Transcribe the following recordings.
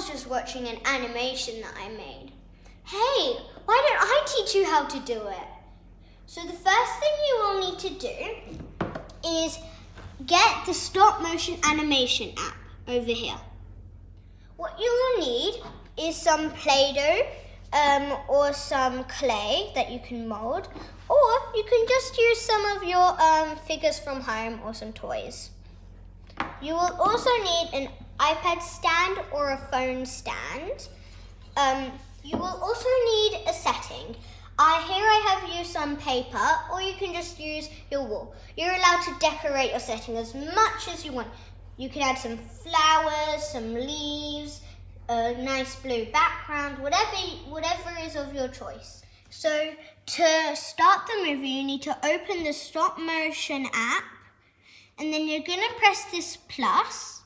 was just watching an animation that I made. Hey, why don't I teach you how to do it? So the first thing you will need to do is get the stop motion animation app over here. What you will need is some Play-Doh or some clay that you can mold, or you can just use some of your figures from home or some toys. You will also need an iPad stand or a phone stand. You will also need a setting. Here I have used some paper, or you can just use your wall. You're allowed to decorate your setting as much as you want. You can add some flowers, some leaves, a nice blue background, whatever is of your choice. So to start the movie, you need to open the stop motion app, and then you're going to press this plus,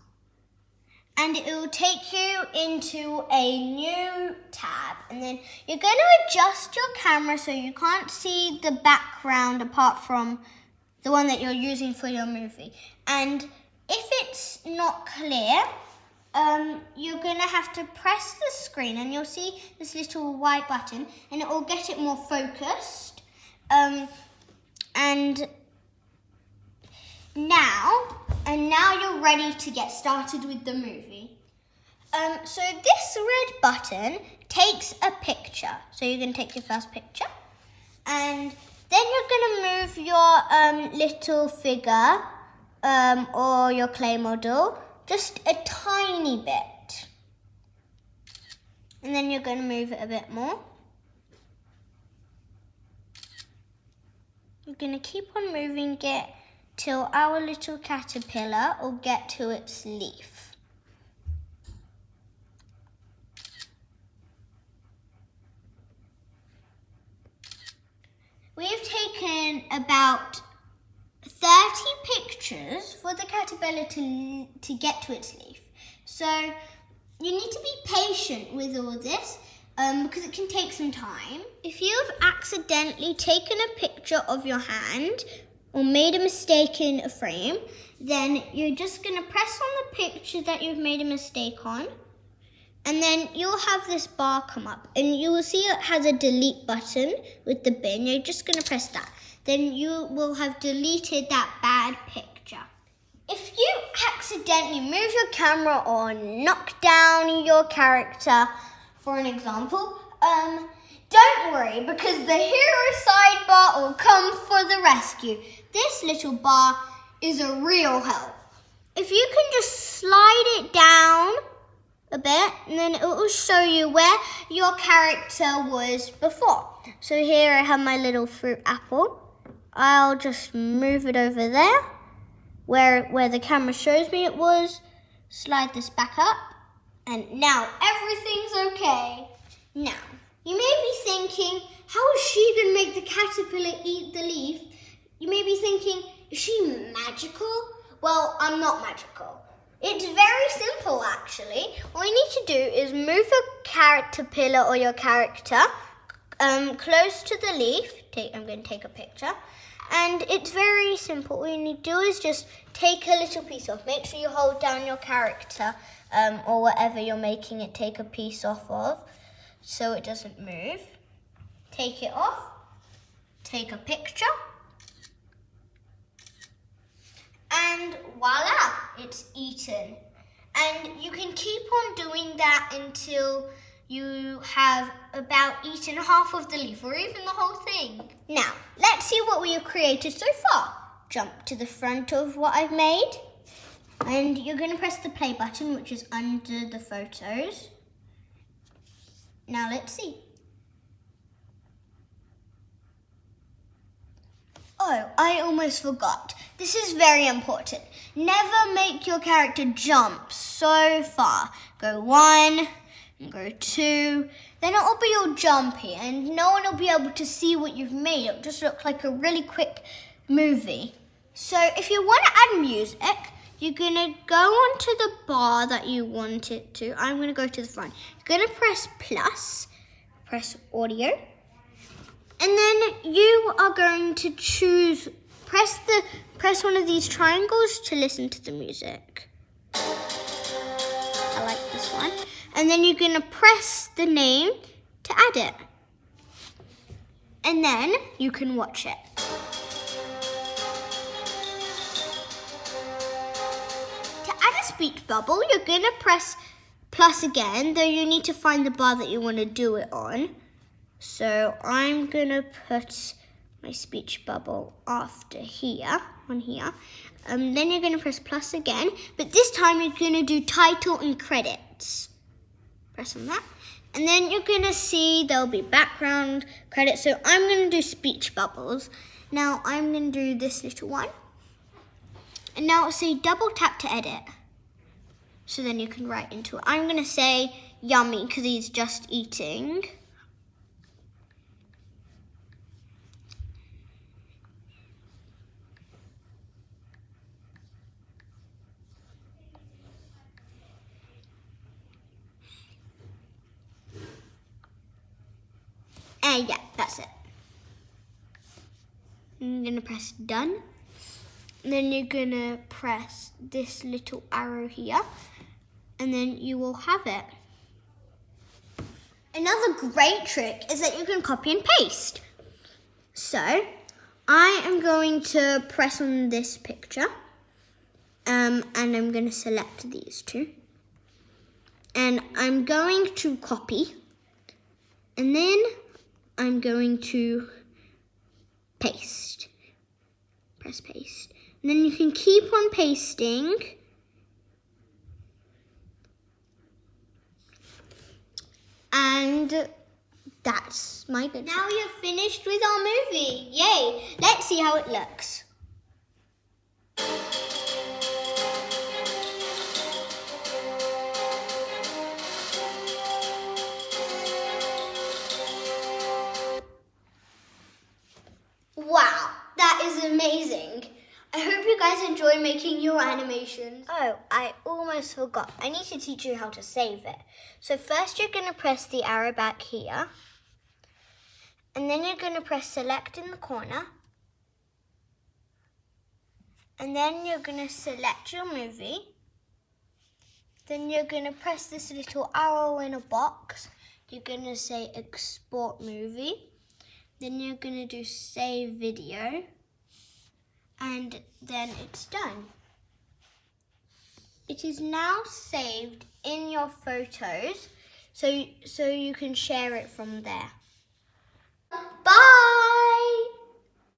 and it will take you into a new tab. And then you're going to adjust your camera so you can't see the background apart from the one that you're using for your movie. And if it's not clear, you're going to have to press the screen, and you'll see this little white button, and it will get it more focused. And now you're ready to get started with the movie. So this red button takes a picture. So you're going to take your first picture, and then you're going to move your little figure or your clay model just a tiny bit. And then you're going to move it a bit more. You're going to keep on moving it till our little caterpillar will get to its leaf. We have taken about 30 pictures for the caterpillar to get to its leaf. So you need to be patient with all this because it can take some time. If you've accidentally taken a picture of your hand or made a mistake in a frame, then you're just going to press on the picture that you've made a mistake on, and then you'll have this bar come up, and you will see it has a delete button with the bin. You're just going to press that. Then you will have deleted that bad picture. If you accidentally move your camera or knock down your character, for an example, don't worry, because the hero sidebar will come for the rescue. This little bar is a real help. If you can just slide it down a bit, and then it will show you where your character was before. So here I have my little fruit apple. I'll just move it over there, where the camera shows me it was. Slide this back up, and now everything's okay. Now, you may be thinking, how is she going to make the caterpillar eat the leaf? You may be thinking, is she magical? Well, I'm not magical. It's very simple, actually. All you need to do is move your caterpillar or your character close to the leaf. I'm going to take a picture. And it's very simple. All you need to do is just take a little piece off. Make sure you hold down your character or whatever you're making it take a piece off of, so it doesn't move. Take it off, take a picture, and voila, it's eaten. And you can keep on doing that until you have about eaten half of the leaf or even the whole thing. Now, let's see what we have created so far. Jump to the front of what I've made, and you're going to press the play button, which is under the photos. Now let's see. Oh, I almost forgot. This is very important. Never make your character jump so far. Go 1, go 2, then it will be all jumpy and no one will be able to see what you've made. It'll just look like a really quick movie. So if you want to add music, you're going to go onto the bar that you want it to. I'm going to go to the front. You're going to press plus, press audio, and then you are going to choose, press one of these triangles to listen to the music. I like this one. and then you're going to press the name to add it. And then you can watch it. To add a speech bubble, you're going to press plus again, though you need to find the bar that you want to do it on. So I'm going to put my speech bubble after here, on here. Then you're going to press plus again, but this time you're going to do title and credits. Press on that. And then you're going to see there'll be background credits. So I'm going to do speech bubbles. Now I'm going to do this little one. And now it'll say double tap to edit. So then you can write into it. I'm going to say yummy because he's just eating. And yeah, that's it. I'm going to press done. And then you're going to press this little arrow here. And then you will have it. Another great trick is that you can copy and paste. So, I am going to press on this picture. And I'm going to select these two. And I'm going to copy. And then I'm going to paste. Press paste. And then you can keep on pasting. And that's my good. Now you're finished with our movie. Yay! Let's see how it looks. Wow, that is amazing. I hope you guys enjoy making your animations. Oh, I almost forgot. I need to teach you how to save it. So first you're going to press the arrow back here. And then you're going to press select in the corner. And then you're going to select your movie. Then you're going to press this little arrow in a box. You're going to say export movie. Then you're going to do save video. And then it's done. It is now saved in your photos, so you can share it from there. Bye!